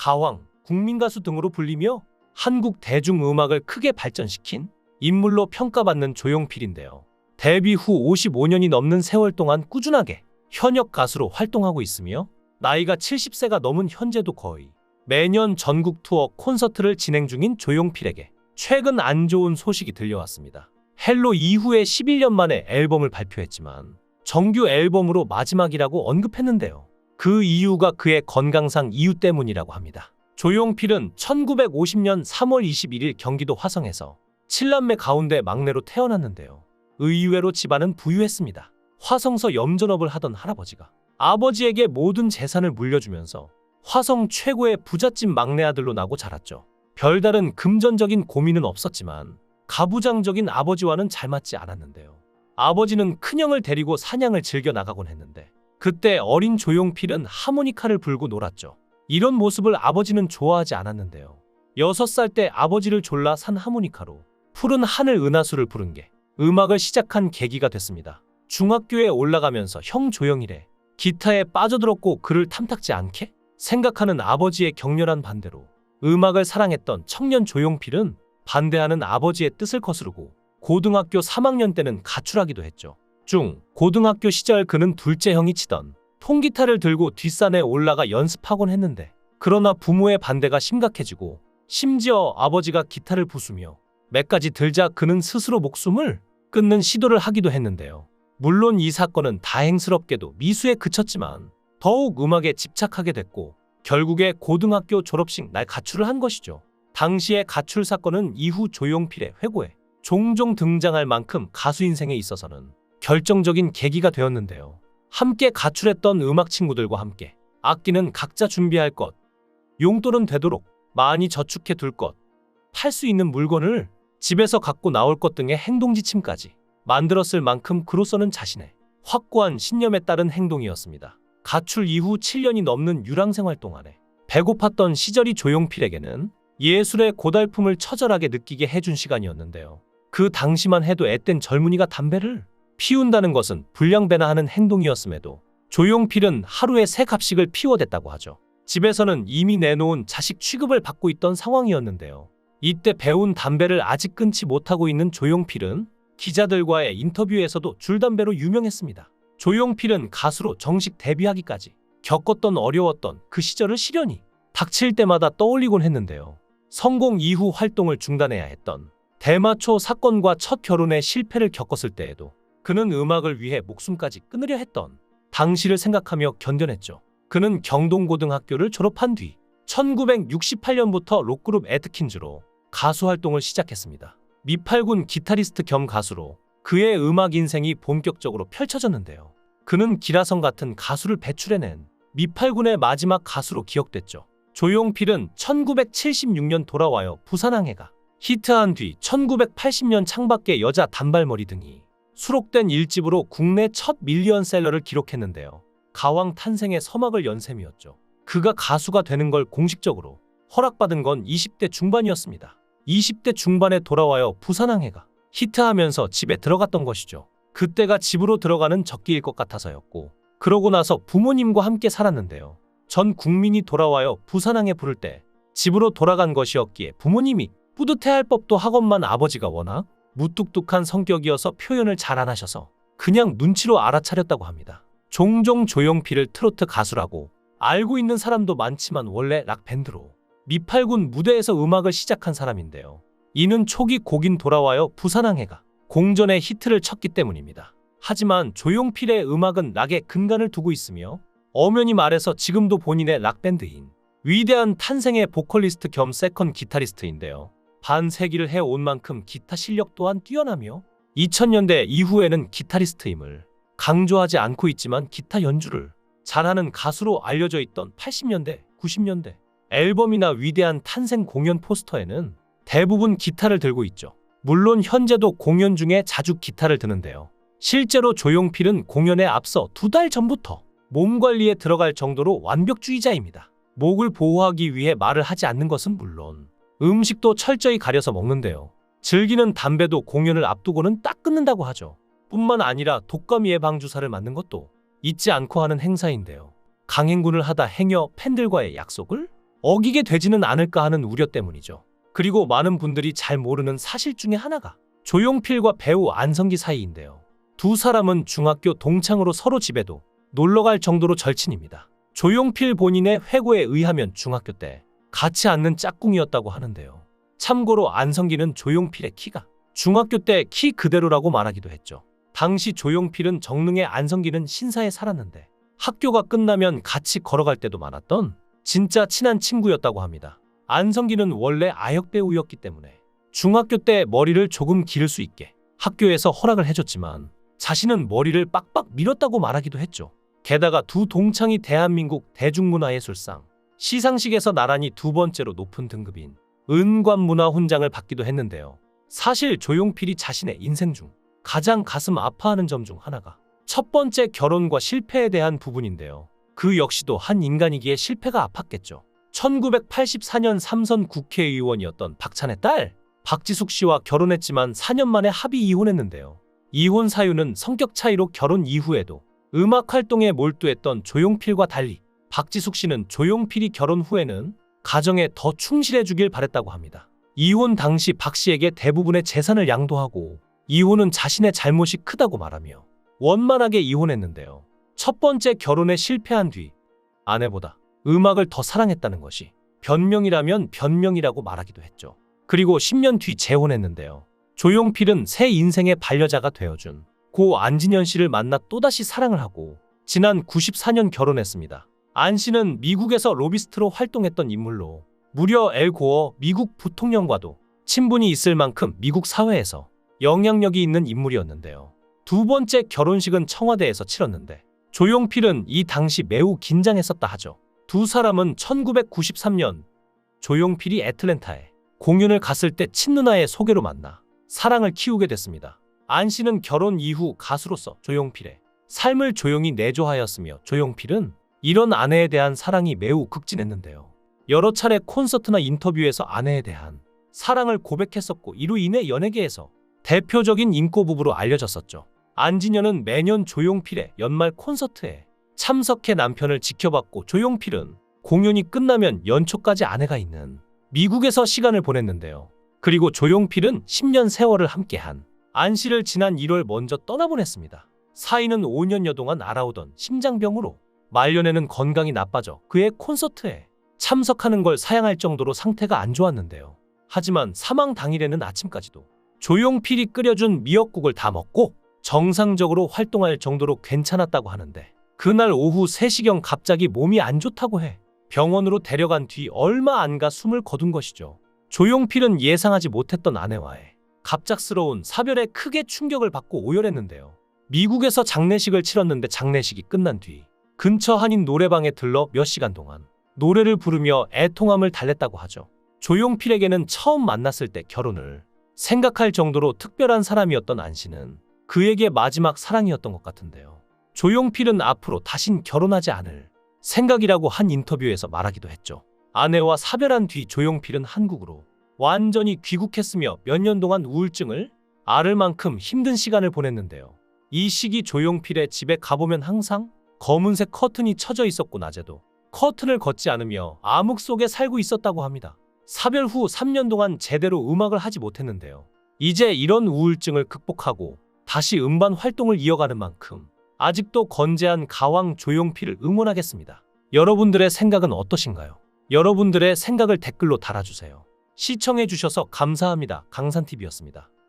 가왕, 국민가수 등으로 불리며 한국 대중음악을 크게 발전시킨 인물로 평가받는 조용필인데요. 데뷔 후 55년이 넘는 세월 동안 꾸준하게 현역 가수로 활동하고 있으며 나이가 70세가 넘은 현재도 거의 매년 전국 투어 콘서트를 진행 중인 조용필에게 최근 안 좋은 소식이 들려왔습니다. 헬로 이후에 11년 만에 앨범을 발표했지만 정규 앨범으로 마지막이라고 언급했는데요. 그 이유가 그의 건강상 이유 때문이라고 합니다. 조용필은 1950년 3월 21일 경기도 화성에서 7남매 가운데 막내로 태어났는데요. 의외로 집안은 부유했습니다. 화성서 염전업을 하던 할아버지가 아버지에게 모든 재산을 물려주면서 화성 최고의 부잣집 막내 아들로 나고 자랐죠. 별다른 금전적인 고민은 없었지만 가부장적인 아버지와는 잘 맞지 않았는데요. 아버지는 큰형을 데리고 사냥을 즐겨 나가곤 했는데 그때 어린 조용필은 하모니카를 불고 놀았죠. 이런 모습을 아버지는 좋아하지 않았는데요. 6살 때 아버지를 졸라 산 하모니카로 푸른 하늘 은하수를 부른 게 음악을 시작한 계기가 됐습니다. 중학교에 올라가면서 형 조용일에 기타에 빠져들었고 그를 탐탁지 않게 생각하는 아버지의 격렬한 반대로 음악을 사랑했던 청년 조용필은 반대하는 아버지의 뜻을 거스르고 고등학교 3학년 때는 가출하기도 했죠. 고등학교 시절 그는 둘째 형이 치던 통기타를 들고 뒷산에 올라가 연습하곤 했는데 그러나 부모의 반대가 심각해지고 심지어 아버지가 기타를 부수며 매까지 들자 그는 스스로 목숨을 끊는 시도를 하기도 했는데요. 물론 이 사건은 다행스럽게도 미수에 그쳤지만 더욱 음악에 집착하게 됐고 결국에 고등학교 졸업식 날 가출을 한 것이죠. 당시의 가출 사건은 이후 조용필의 회고에 종종 등장할 만큼 가수 인생에 있어서는 결정적인 계기가 되었는데요. 함께 가출했던 음악 친구들과 함께 악기는 각자 준비할 것, 용돈은 되도록 많이 저축해 둘 것, 팔 수 있는 물건을 집에서 갖고 나올 것 등의 행동 지침까지 만들었을 만큼 그로서는 자신의 확고한 신념에 따른 행동이었습니다. 가출 이후 7년이 넘는 유랑 생활 동안에 배고팠던 시절이 조용필에게는 예술의 고달픔을 처절하게 느끼게 해준 시간이었는데요. 그 당시만 해도 앳된 젊은이가 담배를 피운다는 것은 불량배나하는 행동이었음에도 조용필은 하루에 3갑씩을 피워댔다고 하죠. 집에서는 이미 내놓은 자식 취급을 받고 있던 상황이었는데요. 이때 배운 담배를 아직 끊지 못하고 있는 조용필은 기자들과의 인터뷰에서도 줄담배로 유명했습니다. 조용필은 가수로 정식 데뷔하기까지 겪었던 어려웠던 그 시절을 시련이 닥칠 때마다 떠올리곤 했는데요. 성공 이후 활동을 중단해야 했던 대마초 사건과 첫 결혼의 실패를 겪었을 때에도 그는 음악을 위해 목숨까지 끊으려 했던 당시를 생각하며 견뎌냈죠. 그는 경동고등학교를 졸업한 뒤 1968년부터 록그룹 애트킨즈로 가수 활동을 시작했습니다. 미팔군 기타리스트 겸 가수로 그의 음악 인생이 본격적으로 펼쳐졌는데요. 그는 기라성 같은 가수를 배출해낸 미팔군의 마지막 가수로 기억됐죠. 조용필은 1976년 돌아와요 부산항해가 히트한 뒤 1980년 창밖의 여자 단발머리 등이 수록된 1집으로 국내 첫 밀리언셀러를 기록했는데요. 가왕 탄생의 서막을 연 셈이었죠. 그가 가수가 되는 걸 공식적으로 허락받은 건 20대 중반이었습니다. 20대 중반에 돌아와요 부산항해가 히트하면서 집에 들어갔던 것이죠. 그때가 집으로 들어가는 적기일 것 같아서였고 그러고 나서 부모님과 함께 살았는데요. 전 국민이 돌아와요 부산항해 부를 때 집으로 돌아간 것이었기에 부모님이 뿌듯해할 법도 하건만 아버지가 워낙 무뚝뚝한 성격이어서 표현을 잘 안 하셔서 그냥 눈치로 알아차렸다고 합니다. 종종 조용필을 트로트 가수라고 알고 있는 사람도 많지만 원래 락밴드로 미팔군 무대에서 음악을 시작한 사람인데요. 이는 초기 곡인 돌아와요 부산항해가 공전의 히트를 쳤기 때문입니다. 하지만 조용필의 음악은 락에 근간을 두고 있으며 엄연히 말해서 지금도 본인의 락밴드인 위대한 탄생의 보컬리스트 겸 세컨 기타리스트인데요. 반세기를 해온 만큼 기타 실력 또한 뛰어나며 2000년대 이후에는 기타리스트임을 강조하지 않고 있지만 기타 연주를 잘하는 가수로 알려져 있던 80년대, 90년대 앨범이나 위대한 탄생 공연 포스터에는 대부분 기타를 들고 있죠. 물론 현재도 공연 중에 자주 기타를 드는데요. 실제로 조용필은 공연에 앞서 2달 전부터 몸 관리에 들어갈 정도로 완벽주의자입니다. 목을 보호하기 위해 말을 하지 않는 것은 물론 음식도 철저히 가려서 먹는데요. 즐기는 담배도 공연을 앞두고는 딱 끊는다고 하죠. 뿐만 아니라 독감 예방 주사를 맞는 것도 잊지 않고 하는 행사인데요. 강행군을 하다 행여 팬들과의 약속을 어기게 되지는 않을까 하는 우려 때문이죠. 그리고 많은 분들이 잘 모르는 사실 중에 하나가 조용필과 배우 안성기 사이인데요. 두 사람은 중학교 동창으로 서로 집에도 놀러갈 정도로 절친입니다. 조용필 본인의 회고에 의하면 중학교 때 같이 앉는 짝꿍이었다고 하는데요. 참고로 안성기는 조용필의 키가 중학교 때 키 그대로라고 말하기도 했죠. 당시 조용필은 정릉에, 안성기는 신사에 살았는데 학교가 끝나면 같이 걸어갈 때도 많았던 진짜 친한 친구였다고 합니다. 안성기는 원래 아역 배우였기 때문에 중학교 때 머리를 조금 기를 수 있게 학교에서 허락을 해줬지만 자신은 머리를 빡빡 밀었다고 말하기도 했죠. 게다가 두 동창이 대한민국 대중문화예술상 시상식에서 나란히 두 번째로 높은 등급인 은관문화훈장을 받기도 했는데요. 사실 조용필이 자신의 인생 중 가장 가슴 아파하는 점 중 하나가 첫 번째 결혼과 실패에 대한 부분인데요. 그 역시도 한 인간이기에 실패가 아팠겠죠. 1984년 삼선 국회의원이었던 박찬의 딸 박지숙 씨와 결혼했지만 4년 만에 합의 이혼했는데요. 이혼 사유는 성격 차이로 결혼 이후에도 음악 활동에 몰두했던 조용필과 달리 박지숙 씨는 조용필이 결혼 후에는 가정에 더 충실해 주길 바랬다고 합니다. 이혼 당시 박 씨에게 대부분의 재산을 양도하고 이혼은 자신의 잘못이 크다고 말하며 원만하게 이혼했는데요. 첫 번째 결혼에 실패한 뒤 아내보다 음악을 더 사랑했다는 것이 변명이라면 변명이라고 말하기도 했죠. 그리고 10년 뒤 재혼했는데요. 조용필은 새 인생의 반려자가 되어준 고 안진현 씨를 만나 또다시 사랑을 하고 지난 94년 결혼했습니다. 안 씨는 미국에서 로비스트로 활동했던 인물로 무려 엘 고어 미국 부통령과도 친분이 있을 만큼 미국 사회에서 영향력이 있는 인물이었는데요. 두 번째 결혼식은 청와대에서 치렀는데 조용필은 이 당시 매우 긴장했었다 하죠. 두 사람은 1993년 조용필이 애틀랜타에 공연을 갔을 때 친누나의 소개로 만나 사랑을 키우게 됐습니다. 안 씨는 결혼 이후 가수로서 조용필의 삶을 조용히 내조하였으며 조용필은 이런 아내에 대한 사랑이 매우 극진했는데요. 여러 차례 콘서트나 인터뷰에서 아내에 대한 사랑을 고백했었고 이로 인해 연예계에서 대표적인 인꼬 부부로 알려졌었죠. 안진현은 매년 조용필의 연말 콘서트에 참석해 남편을 지켜봤고 조용필은 공연이 끝나면 연초까지 아내가 있는 미국에서 시간을 보냈는데요. 그리고 조용필은 10년 세월을 함께한 안 씨를 지난 1월 먼저 떠나보냈습니다. 사이는 5년여 동안 앓아오던 심장병으로 말년에는 건강이 나빠져 그의 콘서트에 참석하는 걸 사양할 정도로 상태가 안 좋았는데요. 하지만 사망 당일에는 아침까지도 조용필이 끓여준 미역국을 다 먹고 정상적으로 활동할 정도로 괜찮았다고 하는데 그날 오후 3시경 갑자기 몸이 안 좋다고 해 병원으로 데려간 뒤 얼마 안 가 숨을 거둔 것이죠. 조용필은 예상하지 못했던 아내와의 갑작스러운 사별에 크게 충격을 받고 오열했는데요. 미국에서 장례식을 치렀는데 장례식이 끝난 뒤 근처 한인 노래방에 들러 몇 시간 동안 노래를 부르며 애통함을 달랬다고 하죠. 조용필에게는 처음 만났을 때 결혼을 생각할 정도로 특별한 사람이었던 안 씨는 그에게 마지막 사랑이었던 것 같은데요. 조용필은 앞으로 다신 결혼하지 않을 생각이라고 한 인터뷰에서 말하기도 했죠. 아내와 사별한 뒤 조용필은 한국으로 완전히 귀국했으며 몇 년 동안 우울증을 앓을 만큼 힘든 시간을 보냈는데요. 이 시기 조용필의 집에 가보면 항상 검은색 커튼이 쳐져 있었고 낮에도 커튼을 걷지 않으며 암흑 속에 살고 있었다고 합니다. 사별 후 3년 동안 제대로 음악을 하지 못했는데요. 이제 이런 우울증을 극복하고 다시 음반 활동을 이어가는 만큼 아직도 건재한 가왕 조용필을 응원하겠습니다. 여러분들의 생각은 어떠신가요? 여러분들의 생각을 댓글로 달아주세요. 시청해주셔서 감사합니다. 강산TV였습니다.